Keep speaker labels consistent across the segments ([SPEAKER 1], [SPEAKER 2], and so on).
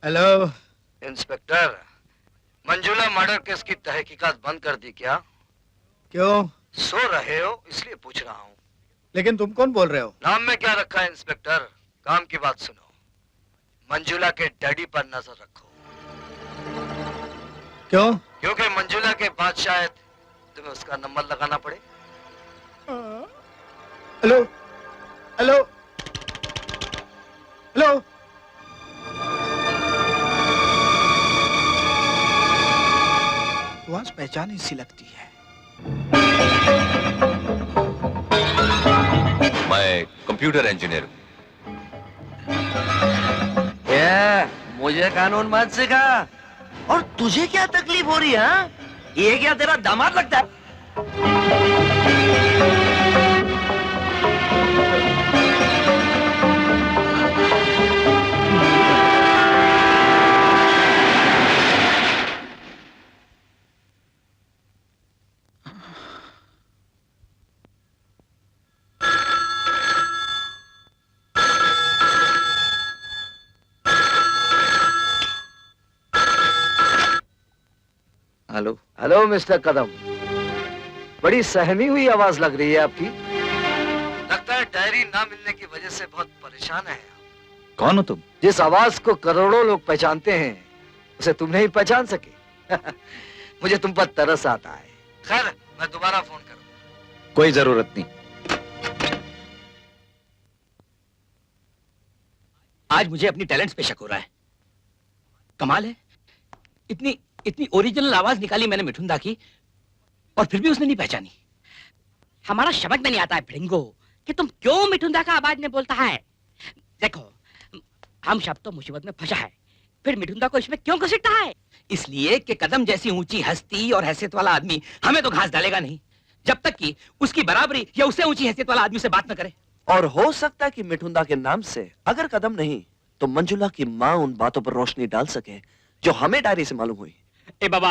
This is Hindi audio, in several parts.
[SPEAKER 1] Hello
[SPEAKER 2] inspector, Manjula murder case की तहकीकात बंद कर दी क्या?
[SPEAKER 1] क्यों?
[SPEAKER 2] सो रहे हो इसलिए पूछ रहा हूँ।
[SPEAKER 1] लेकिन तुम कौन बोल रहे हो?
[SPEAKER 2] नाम में क्या रखा है इंस्पेक्टर? काम की बात सुनो। मंजुला के डैडी पर नजर रखो।
[SPEAKER 1] क्यों?
[SPEAKER 2] क्योंकि मंजुला के बाद शायद तुम्हें उसका नंबर लगाना पड़े।
[SPEAKER 1] Hello hello hello. आवाज पहचानी सी लगती है।
[SPEAKER 3] मैं कंप्यूटर इंजीनियर हूँ।
[SPEAKER 4] मुझे कानून मत सिखा। और तुझे क्या तकलीफ हो रही है? हाँ? ये क्या तेरा दामाद लगता है?
[SPEAKER 2] हेलो हेलो मिस्टर कदम, बड़ी सहमी हुई आवाज लग रही है आपकी। लगता है डायरी ना मिलने की वजह से बहुत परेशान है।
[SPEAKER 1] कौन हो तुम?
[SPEAKER 2] जिस आवाज को करोड़ों लोग पहचानते हैं उसे तुम नहीं पहचान सके। मुझे तुम पर तरस आता है। खैर, मैं दोबारा फोन करूंगा।
[SPEAKER 1] कोई जरूरत नहीं।
[SPEAKER 4] आज मुझे अपनी टैलेंट्स पे शक हो रहा है। कमाल है, इतनी इतनी ओरिजिनल आवाज निकाली मैंने मिठुंदा की और फिर भी उसने नहीं पहचानी।
[SPEAKER 5] हमारा समझ में नहीं आता है भिड़ंगो कि तुम क्यों मिठुंदा का आवाज में बोलता है। देखो, हम सब तो मुसीबत में फंसा है, फिर मिठुंदा को इसमें क्यों घसीटता है?
[SPEAKER 4] इसलिए कि कदम जैसी ऊंची हस्ती और हैसियत वाला आदमी हमें तो घास डालेगा नहीं जब तक कि उसकी बराबरी या उससे ऊंची हैसियत वाला आदमी से बात न करे।
[SPEAKER 6] और हो सकता है कि मिठुंदा के नाम से अगर कदम नहीं तो मंजुला की माँ उन बातों पर रोशनी डाल सके जो हमें डायरी से मालूम हुई।
[SPEAKER 5] ए बाबा,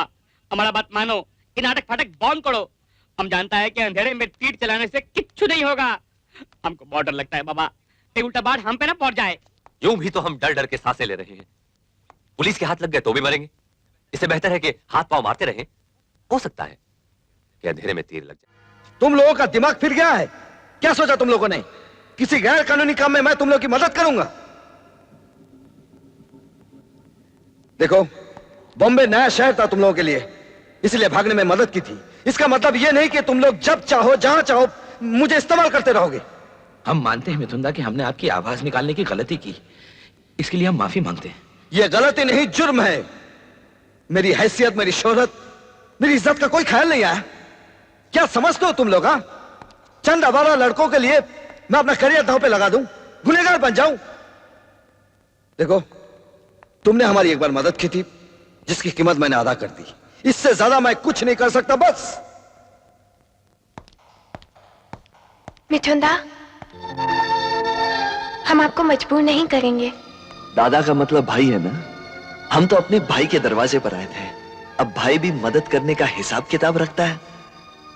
[SPEAKER 5] हमारा बात मानो कि नाटक फाटक बंद करो। हम जानता है कि अंधेरे में तीर चलाने से कुछ नहीं होगा। हमको बहुत डर लगता है बाबा, एक उल्टा बात हम पे ना पहुंच जाए।
[SPEAKER 3] यूं भी तो हम डर डर के सांसें ले रहे हैं। पुलिस के हाथ लग गए तो भी मरेंगे। इससे बेहतर है कि हाथ पांव मारते रहें। हो सकता है कि अंधेरे में तीर लग जाए।
[SPEAKER 1] तुम लोगों का दिमाग फिर गया है? क्या सोचा तुम लोगों ने? किसी गैर कानूनी काम में मैं तुम लोगों की मदद करूंगा? देखो, बॉम्बे नया शहर था तुम लोगों के लिए, इसलिए भागने में मदद की थी। इसका मतलब यह नहीं कि तुम लोग जब चाहो जहां चाहो मुझे इस्तेमाल करते रहोगे।
[SPEAKER 4] हम मानते हैं मिथुंदा कि हमने आपकी आवाज निकालने की गलती की, इसके लिए हम माफी मांगते हैं।
[SPEAKER 1] यह गलती नहीं, जुर्म है। मेरी हैसियत, मेरी शोहरत, मेरी इज्जत का कोई ख्याल नहीं आया। क्या समझते हो तुम लोग? हाँ, चंद आवारा लड़कों के लिए मैं अपना करियर दांव पे लगा दूं, गुनहगार बन जाऊं? देखो, तुमने हमारी एक बार मदद की थी जिसकी कीमत मैंने अदा कर दी। इससे ज्यादा मैं कुछ नहीं कर सकता। बस।
[SPEAKER 7] मिठुंदा, हम आपको मजबूर नहीं करेंगे।
[SPEAKER 6] दादा का मतलब भाई है ना? हम तो अपने भाई के दरवाजे पर आए थे। अब भाई भी मदद करने का हिसाब किताब रखता है,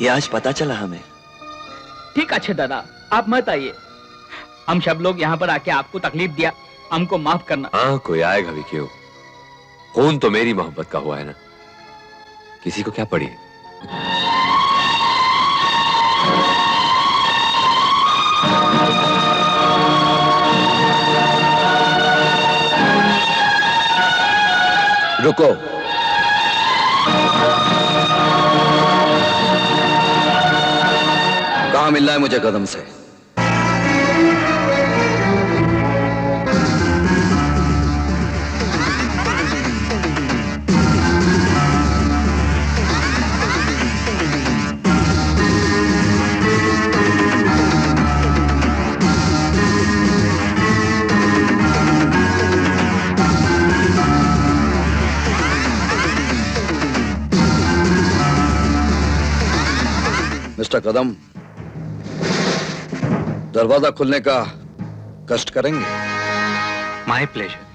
[SPEAKER 6] ये आज पता चला हमें।
[SPEAKER 5] ठीक, अच्छे दादा, आप मत आइए। हम सब लोग यहाँ पर आके आपको तकलीफ दिया, हमको माफ करना।
[SPEAKER 3] हाँ, कोई आएगा भी क्यों? खून तो मेरी मोहब्बत का हुआ है ना, किसी को क्या पड़ी है?
[SPEAKER 1] रुको। कहां मिलना है मुझे कदम से? मिस्टर कदम, दरवाजा खुलने का कष्ट करेंगे?
[SPEAKER 4] My pleasure.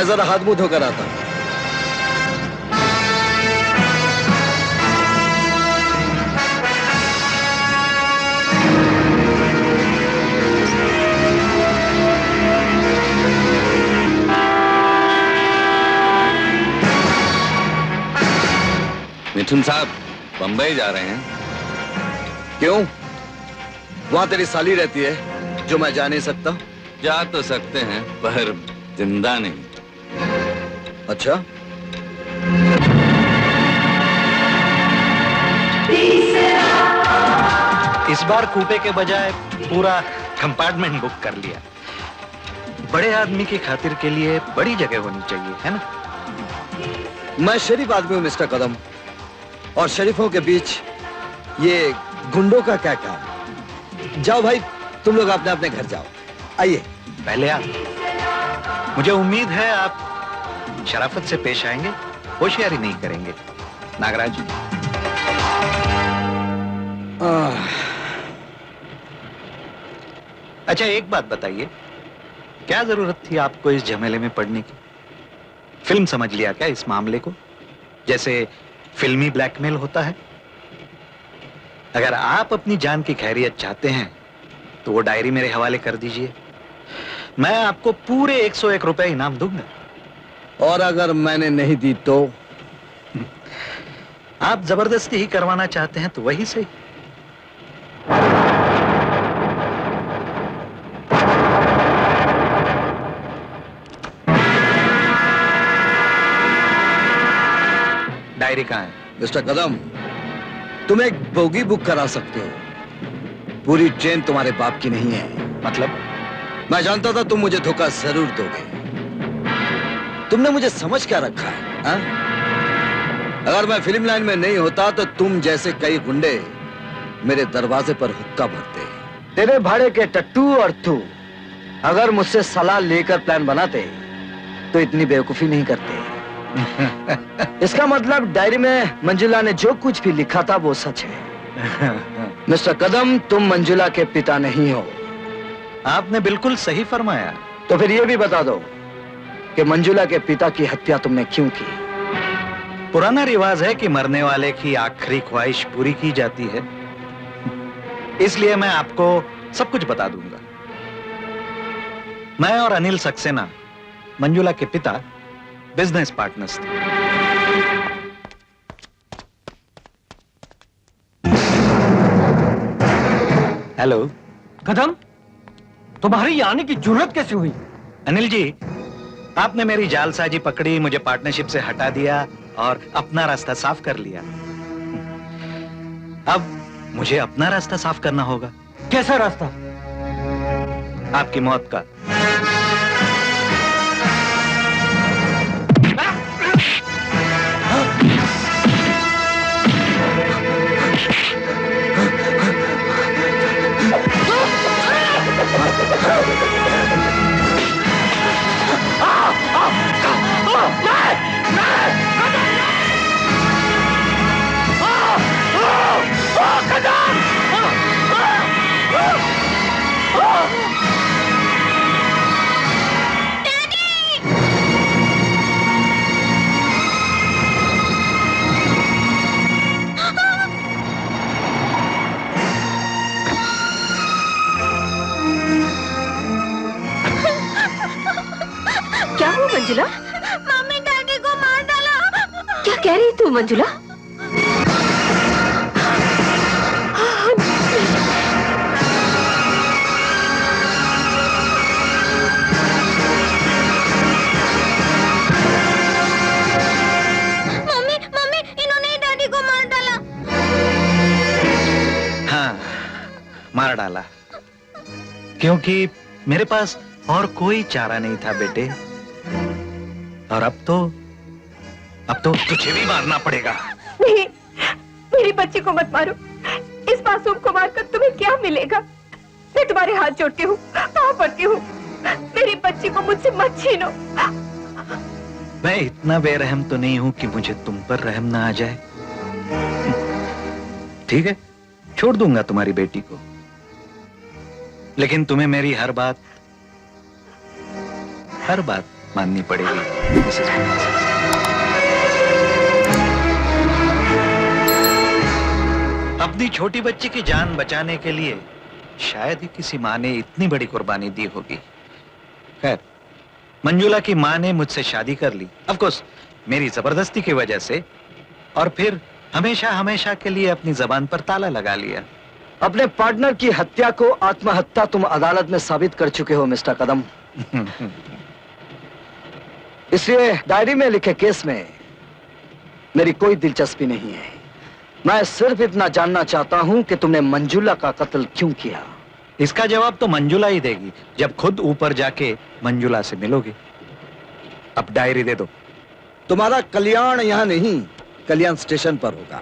[SPEAKER 1] मैं जरा हाथ मुंह धोकर आता हूं।
[SPEAKER 8] मिथुन साहब बंबई जा रहे हैं?
[SPEAKER 1] क्यों? वहां तेरी साली रहती है जो मैं जा नहीं सकता?
[SPEAKER 8] जा तो सकते हैं पर जिंदा नहीं।
[SPEAKER 1] अच्छा,
[SPEAKER 9] इस बार कूपे के बजाय पूरा कंपार्टमेंट बुक कर लिया। बड़े आदमी की खातिर के लिए बड़ी जगह होनी चाहिए, है ना?
[SPEAKER 1] मैं शरीफ आदमी हूं मिस्टर कदम, और शरीफों के बीच ये गुंडों का क्या काम। जाओ भाई, तुम लोग अपने अपने घर जाओ। आइए।
[SPEAKER 9] पहले आप, मुझे उम्मीद है आप शराफत से पेश आएंगे, होशियारी नहीं करेंगे। नागराज, अच्छा एक बात बताइए, क्या जरूरत थी आपको इस झमेले में पड़ने की? फिल्म समझ लिया क्या इस मामले को, जैसे फिल्मी ब्लैकमेल होता है? अगर आप अपनी जान की खैरियत चाहते हैं तो वो डायरी मेरे हवाले कर दीजिए, मैं आपको पूरे 101 रुपए इनाम दूंगा।
[SPEAKER 1] और अगर मैंने नहीं दी तो?
[SPEAKER 9] आप जबरदस्ती ही करवाना चाहते हैं तो वही सही। डायरी कहाँ है?
[SPEAKER 1] मिस्टर कदम, तुम एक बोगी बुक करा सकते हो, पूरी ट्रेन तुम्हारे बाप की नहीं है।
[SPEAKER 9] मतलब?
[SPEAKER 1] मैं जानता था तुम मुझे धोखा जरूर दोगे। तुमने मुझे समझ क्या रखा है, हा? अगर मैं फिल्म लाइन में नहीं होता तो तुम जैसे कई गुंडे मेरे दरवाजे पर हुक्का भरते।
[SPEAKER 2] तेरे भाड़े के टट्टू और तू अगर मुझसे सलाह लेकर प्लान बनाते तो इतनी बेवकूफी नहीं करते। इसका मतलब डायरी में मंजुला ने जो कुछ भी लिखा था वो सच है। मिस्टर कदम, तुम मंजुला के पिता नहीं हो।
[SPEAKER 9] आपने बिल्कुल सही फरमाया।
[SPEAKER 2] तो फिर ये भी बता दो कि मंजुला के पिता की हत्या तुमने क्यों की?
[SPEAKER 9] पुराना रिवाज है कि मरने वाले की आखिरी ख्वाहिश पूरी की जाती है, इसलिए मैं आपको सब कुछ बता दूंगा। मैं और अनिल सक्सेना, मंजुला के पिता, बिजनेस पार्टनर्स थे। हेलो
[SPEAKER 4] कदम, तुम्हारी यहाँ आने की जरूरत कैसे हुई?
[SPEAKER 9] अनिल जी, आपने मेरी जालसाजी पकड़ी, मुझे पार्टनरशिप से हटा दिया और अपना रास्ता साफ कर लिया। अब मुझे अपना रास्ता साफ करना होगा।
[SPEAKER 4] कैसा रास्ता?
[SPEAKER 9] आपकी मौत का।
[SPEAKER 10] क्या हुआ मंजुला?
[SPEAKER 7] मम्मी डैडी को मार डाला।
[SPEAKER 10] क्या कह रही तू मंजुला?
[SPEAKER 7] मम्मी मम्मी इन्होंने डैडी को मार डाला।
[SPEAKER 9] हाँ, मार डाला, क्योंकि मेरे पास और कोई चारा नहीं था बेटे। और अब तो तुझे भी मारना पड़ेगा।
[SPEAKER 10] नहीं, मेरी बच्ची को मत मारो। इस मासूम को मारकर तुम्हें क्या मिलेगा? मैं तुम्हारे हाथ जोड़ती हूँ, पाँव पड़ती हूँ, मेरी बच्ची को मुझसे मत छीनो।
[SPEAKER 9] मैं इतना बेरहम तो नहीं हूं कि मुझे तुम पर रहम ना आ जाए। ठीक है, छोड़ दूंगा तुम्हारी बेटी को, लेकिन तुम्हें मेरी हर बात माननी पड़ेगी मिसेस मुखर्जी। अपनी छोटी बच्ची की जान बचाने के लिए शायद ही किसी माँ ने इतनी बड़ी कुर्बानी दी होगी। खैर, मंजुला की माँ ने मुझसे शादी कर ली, ऑफ कोर्स मेरी जबरदस्ती की वजह से, और फिर हमेशा हमेशा के लिए अपनी जबान पर ताला लगा लिया।
[SPEAKER 2] अपने पार्टनर की हत्या को आत्महत्या तुम अदालत में साबित कर चुके हो मिस्टर कदम। इसलिए डायरी में लिखे केस में मेरी कोई दिलचस्पी नहीं है। मैं सिर्फ इतना जानना चाहता हूं कि तुमने मंजुला का कत्ल क्यों किया।
[SPEAKER 9] इसका जवाब तो मंजुला ही देगी जब खुद ऊपर जाके मंजुला से मिलोगे। अब डायरी दे दो।
[SPEAKER 1] तुम्हारा कल्याण यहां नहीं, कल्याण स्टेशन पर होगा।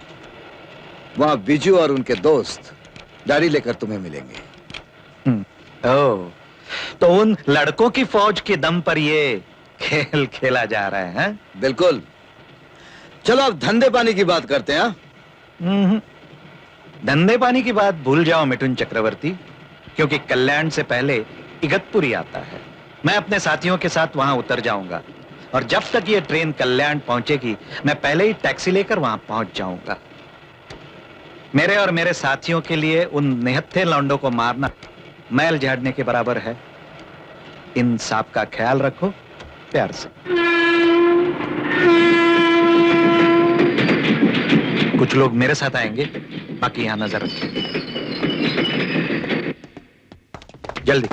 [SPEAKER 1] वहां बिजू और उनके दोस्त डायरी लेकर तुम्हें मिलेंगे।
[SPEAKER 9] ओह, तो उन लड़कों की फौज के दम पर ये खेल खेला जा रहा है, हैं?
[SPEAKER 1] बिल्कुल। चलो अब धंधे पानी की बात करते हैं।
[SPEAKER 9] धंधे पानी की बात भूल जाओ मिठुन चक्रवर्ती, क्योंकि कल्याण से पहले इगतपुरी आता है। मैं अपने साथियों के साथ वहां उतर जाऊंगा, और जब तक ये ट्रेन कल्याण पहुंचेगी मैं पहले ही टैक्सी लेकर वहां पहुंच जाऊंगा। मेरे और मेरे साथियों के लिए उन निहत्थे लौंडों को मारना मैल झाड़ने के बराबर है। इन सांप का ख्याल रखो, प्यार से। कुछ लोग मेरे साथ आएंगे, बाकी यहां नजर रखें। जल्दी।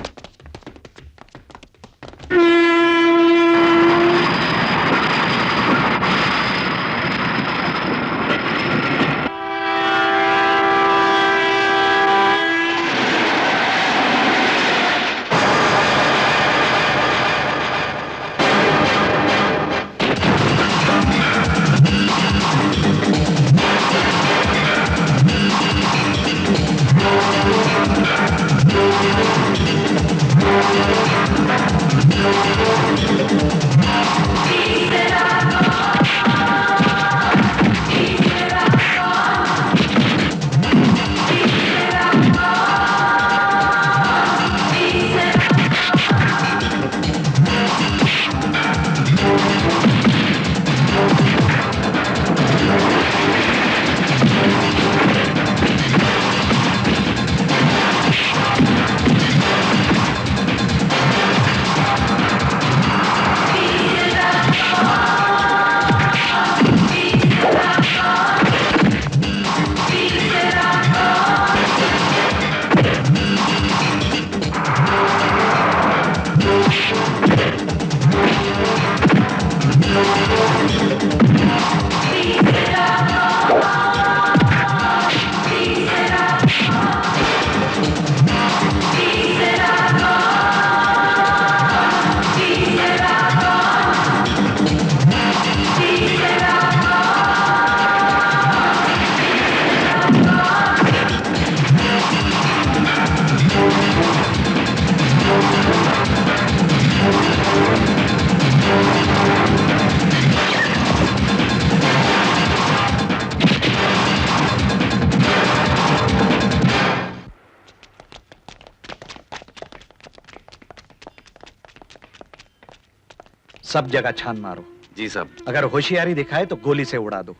[SPEAKER 9] सब जगह छान मारो।
[SPEAKER 8] जी साहब।
[SPEAKER 9] अगर होशियारी दिखाए तो गोली से उड़ा दो।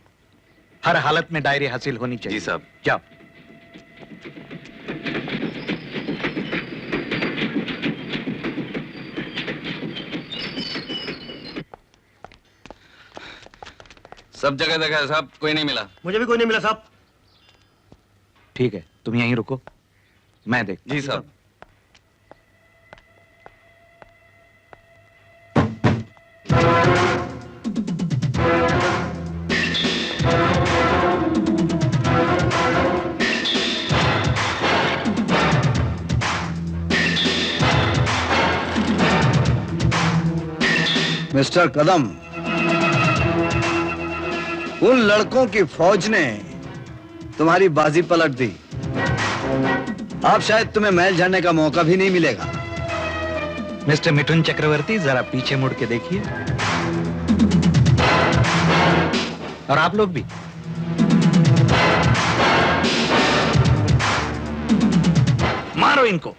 [SPEAKER 9] हर हालत में डायरी हासिल होनी चाहिए।
[SPEAKER 8] जी साहब।
[SPEAKER 9] जाओ।
[SPEAKER 8] सब जगह देखा है साहब, कोई नहीं मिला।
[SPEAKER 11] मुझे भी कोई नहीं मिला साहब।
[SPEAKER 9] ठीक है, तुम यहीं रुको, मैं देख।
[SPEAKER 8] जी साहब।
[SPEAKER 1] मिस्टर कदम, उन लड़कों की फौज ने तुम्हारी बाजी पलट दी। अब शायद तुम्हें महल झाड़ने का मौका भी नहीं मिलेगा।
[SPEAKER 9] मिस्टर मिठुन चक्रवर्ती, जरा पीछे मुड़ के देखिए, और आप लोग भी। मारो इनको।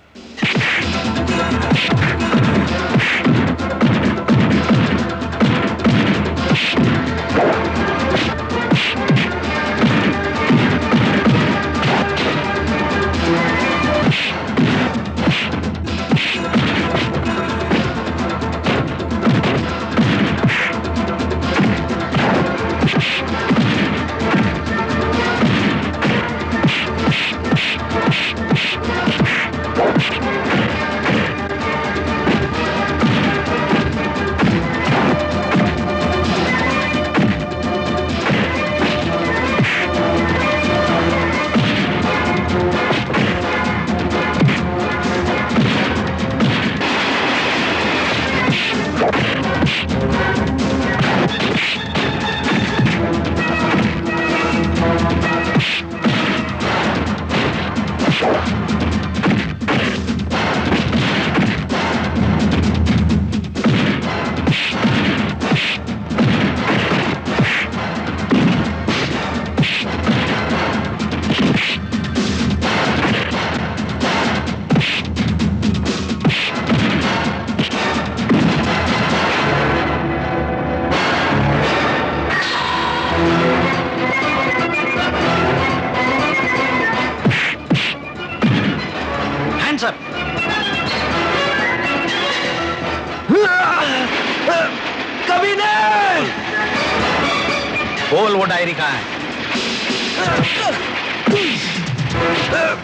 [SPEAKER 9] डायरी कहाँ है?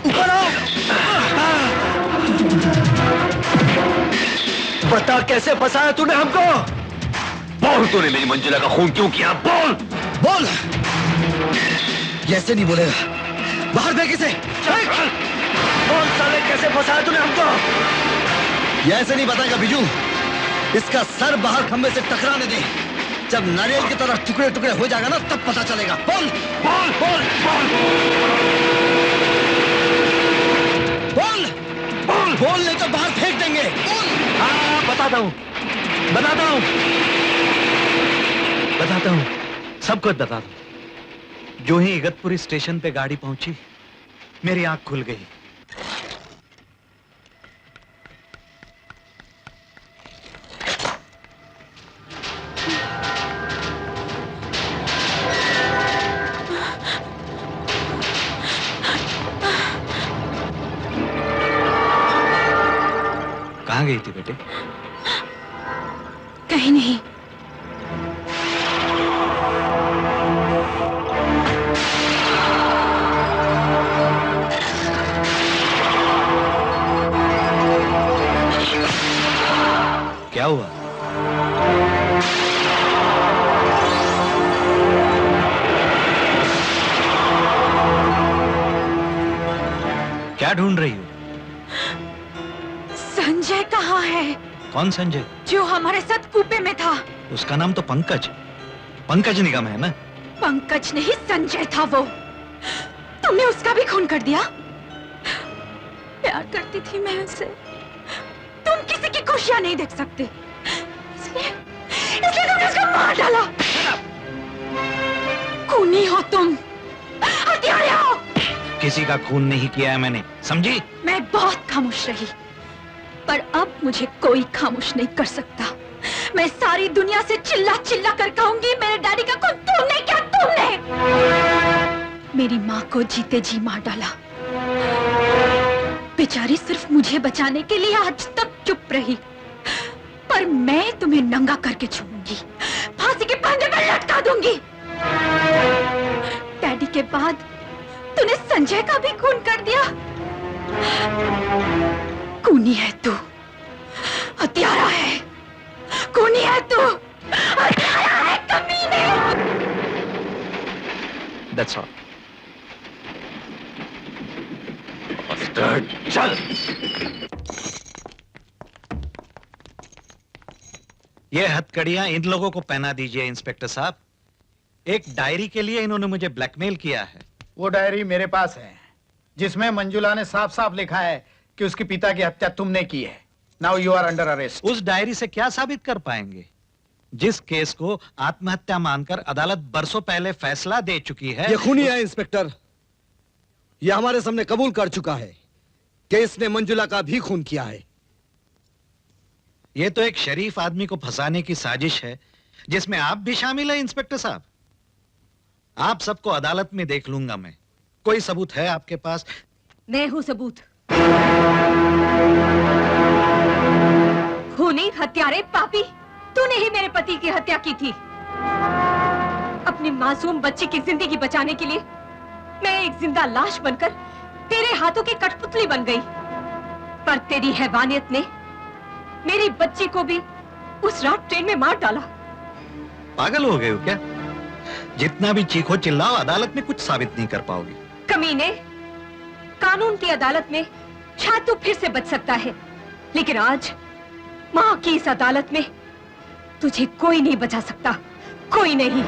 [SPEAKER 1] ऊपर आओ। बता कैसे फंसाया तूने हमको?
[SPEAKER 3] बोल, तूने मेरी मंजुला का खून क्यों किया? बोल।
[SPEAKER 1] बोल। ये ऐसे नहीं बोलेगा, बाहर फेंक इसे। बोल साले, कैसे फंसाया तूने हमको? ये ऐसे नहीं बताएगा बिजू। इसका सर बाहर खंबे से टकराने दे। जब नारियल की तरह टुकड़े टुकड़े हो जाएगा ना, तब पता चलेगा। बोल बोल बोल बोल बोल बोल बोल, नहीं तो बाहर फेंक देंगे। बोल।
[SPEAKER 9] हाँ, बताता हूँ, सब कुछ बताता हूँ। जो ही इगतपुरी स्टेशन पे गाड़ी पहुंची, मेरी आंख खुल गई। कहाँ गई थी बेटे?
[SPEAKER 10] कहीं नहीं।
[SPEAKER 9] क्या हुआ? क्या ढूंढ रही हो?
[SPEAKER 10] संजय कहाँ है?
[SPEAKER 9] कौन संजय?
[SPEAKER 10] जो हमारे साथ कूपे में था।
[SPEAKER 9] उसका नाम तो पंकज, पंकज निगम है ना?
[SPEAKER 10] पंकज नहीं, संजय था वो। तुमने उसका भी खून कर दिया। प्यार करती थी मैं उससे। तुम किसी की खुशियां नहीं देख सकते, इसलिए तुमने उसको मार डाला। खूनी हो तुम, हत्यारे हो।
[SPEAKER 9] किसी का खून नहीं किया है मैंने, समझी?
[SPEAKER 10] मैं बहुत खामोश रही, पर अब मुझे कोई खामोश नहीं कर सकता। मैं सारी दुनिया से चिल्ला चिल्ला कर कहूंगी, मेरे डैडी का खून तुमने किया, तुमने। मेरी माँ को जीते जी मार डाला। बेचारी सिर्फ मुझे बचाने के लिए आज तक चुप रही, पर मैं तुम्हें नंगा करके छोड़ूंगी, फांसी के फंदे पर लटका दूंगी। डैडी के बाद तूने संजय का भी खून कर दिया। खूनी है तू, हत्यारा है, खूनी है तू, हत्यारा है, कमीने।
[SPEAKER 9] That's all.
[SPEAKER 3] चल।
[SPEAKER 9] ये हथकड़ियां इन लोगों को पहना दीजिए इंस्पेक्टर साहब। एक डायरी के लिए इन्होंने मुझे ब्लैकमेल किया है।
[SPEAKER 11] वो डायरी मेरे पास है, जिसमें मंजुला ने साफ साफ लिखा है कि उसके पिता की हत्या तुमने की है। Now you are under arrest.
[SPEAKER 9] उस डायरी से क्या साबित कर पाएंगे? जिस केस को आत्महत्या मानकर अदालत बरसों पहले फैसला दे चुकी है।
[SPEAKER 1] ये खूनी है इंस्पेक्टर। ये हमारे सामने कबूल कर चुका है कि इसने मंजुला का भी खून किया है।
[SPEAKER 9] ये तो एक शरीफ आदमी को फंसाने की साजिश है, जिसमें आप भी शामिल हैं इंस्पेक्टर साहब। आप सबको अदालत में देख लूंगा मैं। कोई सबूत है आपके पास?
[SPEAKER 10] मैं हूं सबूत। खूनी, हत्यारे, पापी, तूने ही मेरे पति की हत्या की थी। अपनी मासूम बच्ची की जिंदगी बचाने के लिए मैं एक जिंदा लाश बनकर तेरे हाथों की कठपुतली बन गई, पर तेरी हैवानियत ने मेरी बच्ची को भी उस रात ट्रेन में मार डाला।
[SPEAKER 9] पागल हो गए हो क्या? जितना भी चीखो चिल्लाओ, अदालत में कुछ साबित नहीं कर पाओगे।
[SPEAKER 10] कमीने, कानून की अदालत में शायद तू फिर से बच सकता है, लेकिन आज माँ की इस अदालत में तुझे कोई नहीं बचा सकता, कोई नहीं।